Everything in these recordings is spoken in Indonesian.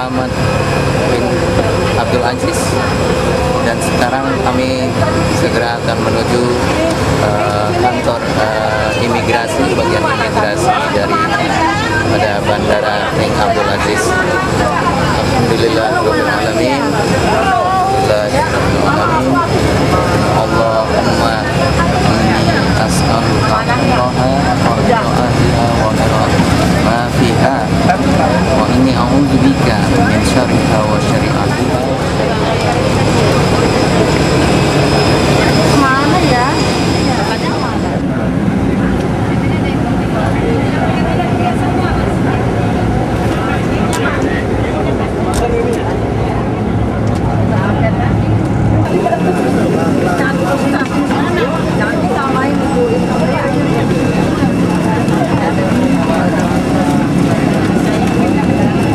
Muhammad bin Abdul Aziz, dan sekarang kami segera akan menuju kantor imigrasi, bagian imigrasi dari pada Bandara King Abdul Aziz. Alhamdulillahirabbil alamin. Allahumma inni as'aluka ma fiha wa inni a'udzubika min syarriha wa syarri'atiha. Mana ya?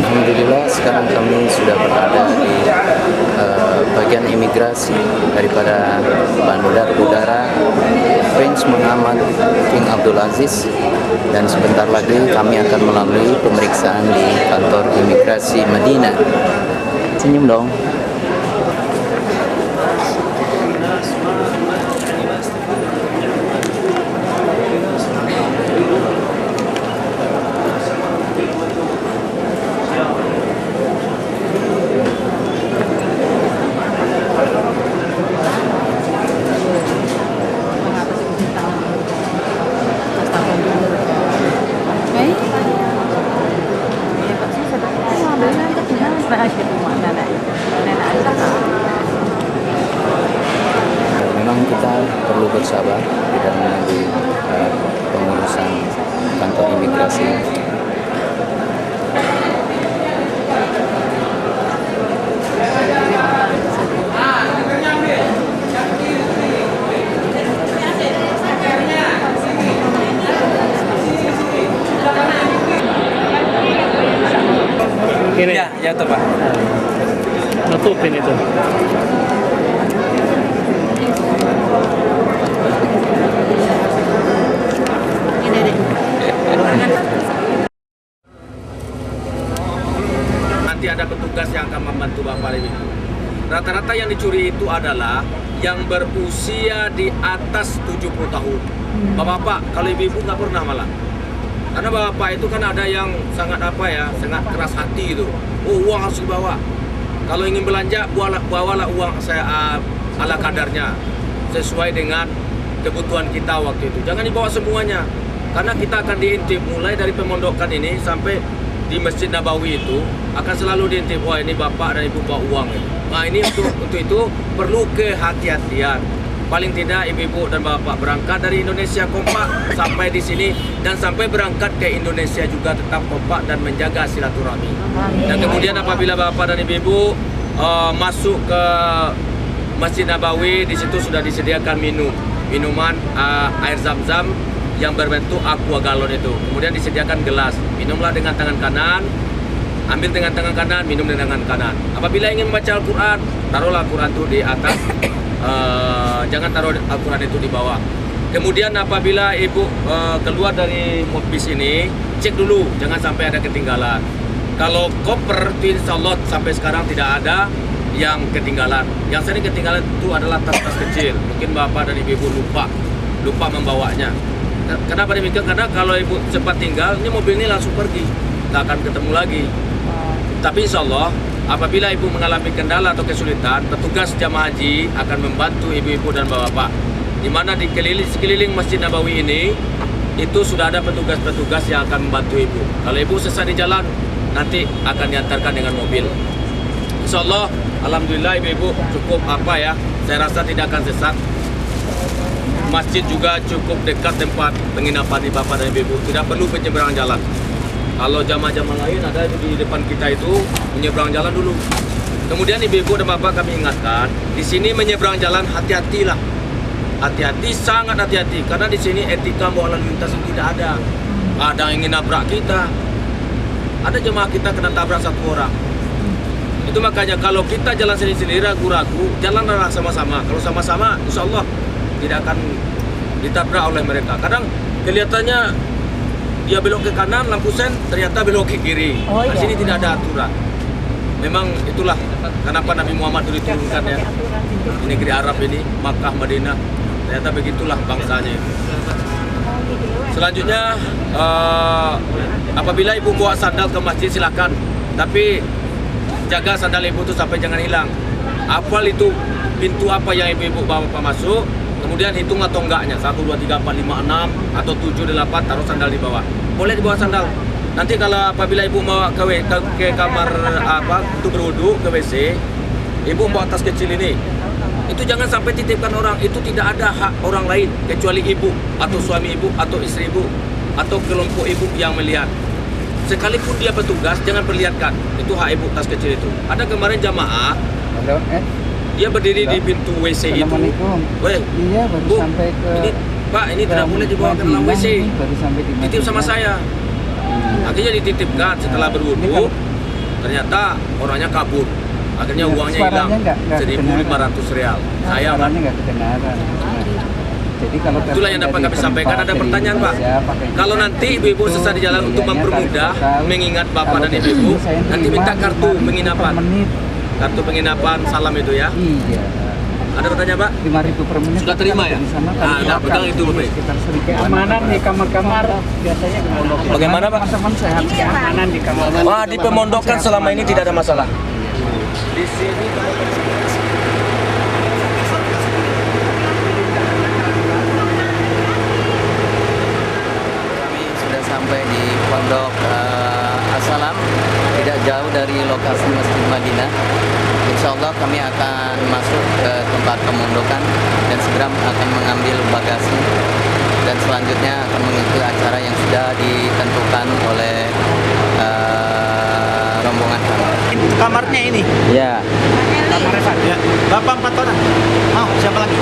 Alhamdulillah, sekarang kami sudah berada di bagian imigrasi daripada Bandar Udara Prince Muhammad King Abdul Aziz, dan sebentar lagi kami akan melalui pemeriksaan di kantor imigrasi Madinah. Senyum dong. Memang kita perlu bersabar di dalam menunggu pengurusan kantor imigrasi. Ini Ya itu Pak. nutupin itu. Nanti ada petugas yang akan membantu Bapak ini. Rata-rata yang dicuri itu adalah yang berusia di atas 70 tahun. Bapak-bapak, kalau ibu-ibu nggak pernah malah. Karena bapak itu kan ada yang sangat sangat keras hati gitu. Oh, uang harus dibawa. Kalau ingin belanja, bawalah uang saya ala kadarnya, sesuai dengan kebutuhan kita waktu itu. Jangan dibawa semuanya, karena kita akan diintip mulai dari pemondokan ini sampai di Masjid Nabawi itu akan selalu diintip. Wah, ini bapak dan ibu bawa uang. Nah, ini untuk itu perlu kehati-hatian. Paling tidak ibu-ibu dan bapak berangkat dari Indonesia kompak sampai di sini, dan sampai berangkat ke Indonesia juga tetap kompak dan menjaga silaturahmi. Dan kemudian apabila bapak dan ibu-ibu masuk ke Masjid Nabawi, di situ sudah disediakan minuman air zam-zam yang berbentuk aqua galon itu. Kemudian disediakan gelas, minumlah dengan tangan kanan, ambil dengan tangan kanan, minum dengan tangan kanan. Apabila ingin membaca Al-Quran, taruhlah Al-Quran itu di atas. Jangan taruh Al-Quran itu di bawah. Kemudian apabila ibu keluar dari bis ini, cek dulu, jangan sampai ada ketinggalan. Kalau koper, insya Allah sampai sekarang tidak ada yang ketinggalan. Yang sering ketinggalan itu adalah tas-tas kecil. Mungkin bapak dan ibu lupa membawanya. Kenapa demikian? Karena kalau ibu cepat tinggal, ini mobil ini langsung pergi, tak akan ketemu lagi. Tapi insya Allah, apabila ibu mengalami kendala atau kesulitan, petugas jamaah haji akan membantu ibu-ibu dan bapak-bapak. Di mana di sekeliling Masjid Nabawi ini, itu sudah ada petugas-petugas yang akan membantu ibu. Kalau ibu sesat di jalan, nanti akan diantarkan dengan mobil. Insya Allah, alhamdulillah ibu-ibu cukup saya rasa tidak akan sesat. Masjid juga cukup dekat tempat penginapan di bapak dan ibu-ibu. Tidak perlu penyeberangan jalan. Kalau jamaah-jamaah lain ada di depan kita itu menyeberang jalan dulu. Kemudian ibu-ibu dan bapak kami ingatkan, di sini menyeberang jalan hati-hatilah. Hati-hati, sangat hati-hati, karena di sini etika bawa lalu lintas itu tidak ada. Ada yang ingin nabrak kita. Ada jemaah kita kena tabrak satu orang. Itu makanya kalau kita jalan sendiri-sendiri ragu-ragu, jalanlah sama-sama. Kalau sama-sama, insya Allah tidak akan ditabrak oleh mereka. Kadang kelihatannya dia belok ke kanan, lampu sen, ternyata belok ke kiri. Di sini tidak ada aturan. memang itulah kenapa Nabi Muhammad itu diturunkan ya di negeri Arab ini, Makkah, Madinah. Ternyata begitulah bangsanya itu. Selanjutnya, apabila ibu bawa sandal ke masjid silakan, tapi jaga sandal ibu itu sampai jangan hilang. Hafal itu pintu apa yang ibu bawa masuk, kemudian hitung atau enggaknya 1, 2, 3, 4, 5, 6 atau 7, 8 taruh sandal di bawah. Boleh dibawa sandal. Nanti kalau apabila ibu bawa ke kamar untuk berwudu ke WC, ibu bawa tas kecil ini. Itu jangan sampai titipkan orang, itu tidak ada hak orang lain kecuali ibu atau suami ibu atau istri ibu atau kelompok ibu yang melihat. Sekalipun dia petugas jangan perlihatkan, itu hak ibu tas kecil itu. Ada kemarin jamaah, dia berdiri di pintu WC itu. Weh, Iya, baru Bu, sampai ke ini Pak, ini tidak boleh dibawa ke dalam WC. Baru sampai di Titip sama saya. Akhirnya dititipkan setelah berwudu, ternyata orangnya kabur. Akhirnya Iya, uangnya suaranya hilang, nggak 1.500 real. Saya Suaranya nggak kedengaran. Jadi kalau itulah yang dapat kami sampaikan. Ada pertanyaan Pak. Kalau nanti ibu-ibu sesat di jalan untuk mempermudah mengingat bapak dan ibu-ibu, nanti minta kartu penginapan. Kartu penginapan salam itu ya. Iya. Ada pertanyaan Pak? 5.000 per menit. Sudah terima ya? Nah, pegang itu Bapak. Sekitar 1.000. Keamanan di kamar-kamar biasanya gimana? Bagaimana Pak? Teman-teman sehat. Keamanan di kamar. Wah, di pemondokan selama ini tidak ada masalah. Di sini Kami sudah sampai di Pondok As-Salam, tidak jauh dari lokasi Masjid Madinah. Insya Allah kami akan masuk ke tempat pemondokan dan segera akan mengambil bagasi dan selanjutnya akan mengikuti acara yang sudah ditentukan oleh rombongan kami. Kamarnya ini. Ya, Kamarnya Pak. Ya. Bapak 4 orang. Mau siapa lagi?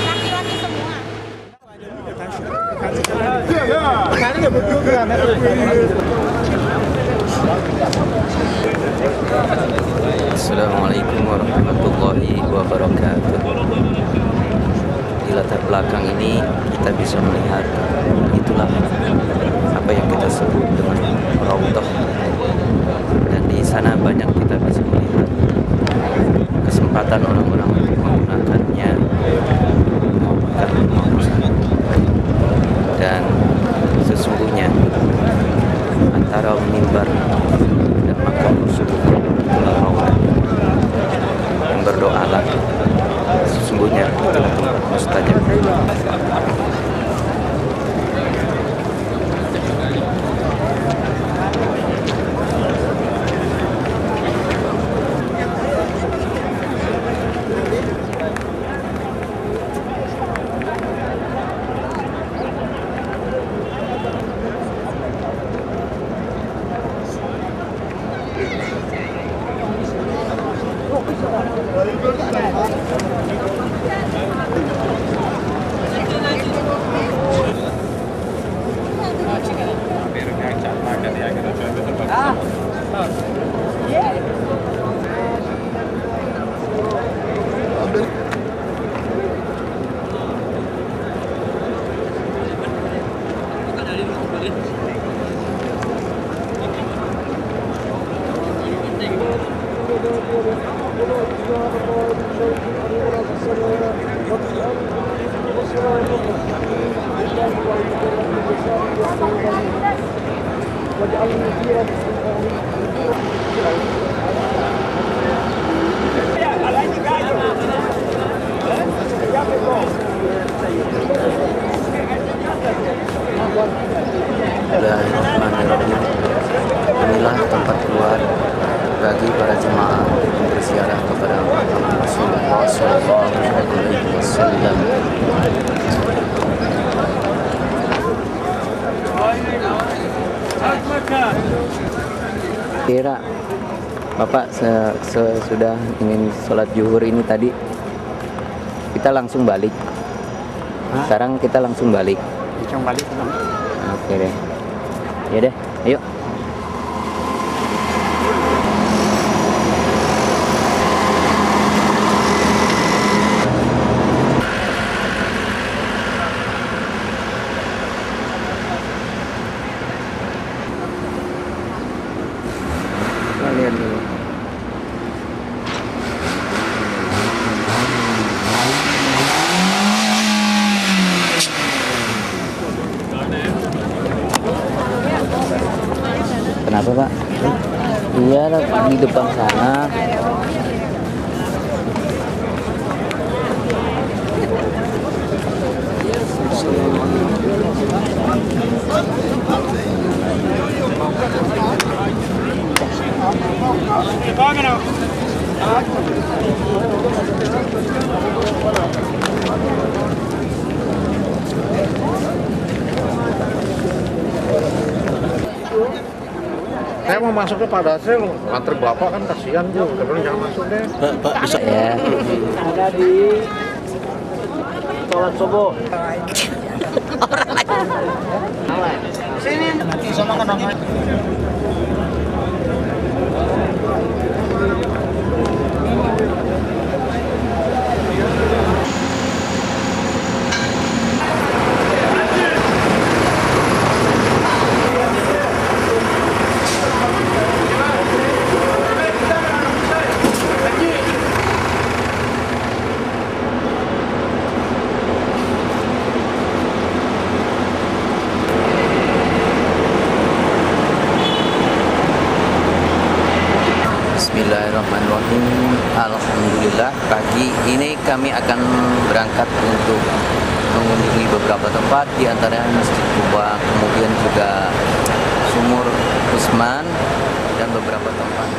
Laki-laki semua. Assalamualaikum warahmatullahi wabarakatuh. Di latar belakang ini kita bisa melihat itulah apa yang kita sebut dengan raudhah, dan di sana banyak kita bisa melihat kesempatan orang-orang untuk menggunakannya maupun dan sesungguhnya antara mimbar dan makam Rasulullah itulah raudhah, yang berdoalah sesungguhnya itulah tempat mustajab. Bismillahirrahmanirrahim. Inilah tempat keluar bagi para jemaah yang berziarah kepada makam Rasulullah SAW. Kira Bapak sudah ingin sholat zuhur ini tadi, kita langsung balik. Sekarang kita langsung balik. Langsung balik. Oke deh. Ya deh, ayo. keren ini. Kenapa Pak? Iya di depan sana. Saya mau masuk ke Pak Dasril, antar bapak kan kasihan tuh. Saya bilang jangan masuk deh. Pak bisa. Ya. Ada di sholat subuh. Sini, sama kan namanya. Bismillahirrahmanirrahim. Alhamdulillah, pagi ini kami akan berangkat untuk mengunjungi beberapa tempat, di antaranya Masjid Quba, kemudian juga Sumur Usman dan beberapa tempat.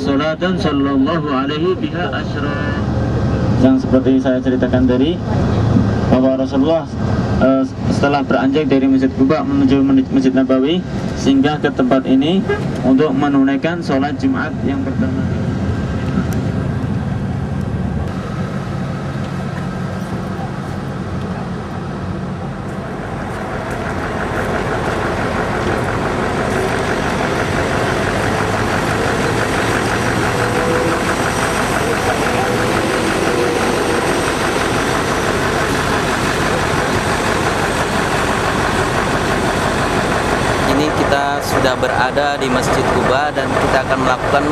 Salatan sallallahu alaihi biha asyra. Yang seperti saya ceritakan tadi, bahwa Rasulullah setelah beranjak dari Masjid Quba menuju Masjid Nabawi, singgah ke tempat ini untuk menunaikan sholat Jumat yang pertama. Kita sudah berada di Masjid Quba dan kita akan melakukan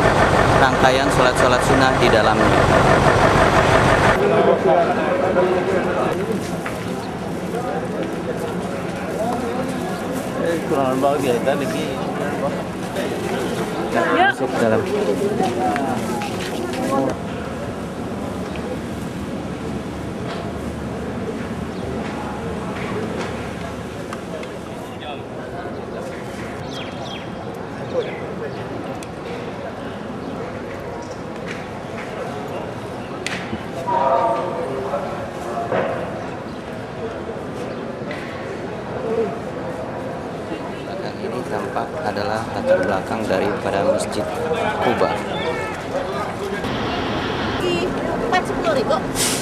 rangkaian sholat-sholat sunnah di dalamnya. Masuk ke dalam. Belakang ini tampak adalah latar belakang daripada Masjid Quba. 10.000.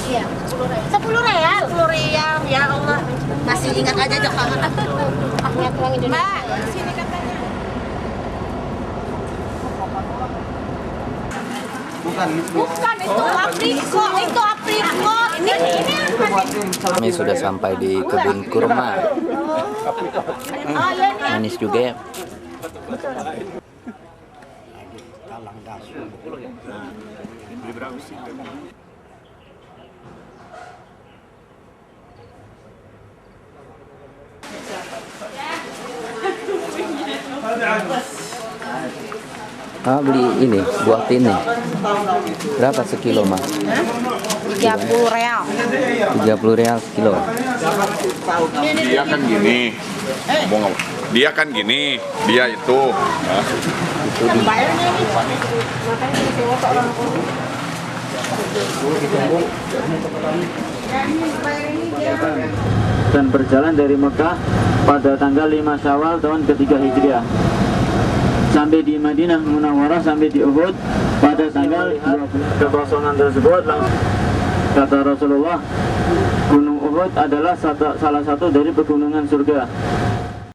Iya, 10 real. 10 real, ya Allah. Masih ingat aja Jepang. Mbak, sini katanya. Bukan itu aprikot, itu aprikot. Ini Kami sudah sampai di kebun kurma. Manis juga ya. Beli ini, buah ini. Berapa sekilo, Mas? 30 real. 30 real sekilo. Dia kan gini, ngomong apa? Dia kan gini, dia itu. Dan berjalan dari Mekah pada tanggal 5 Syawal tahun ketiga Hijriah. Sampai di Madinah Munawwarah, sampai di Uhud pada tanggal 20. Kekosongan tersebut langsung kata Rasulullah, Gunung Uhud adalah salah satu dari pegunungan surga.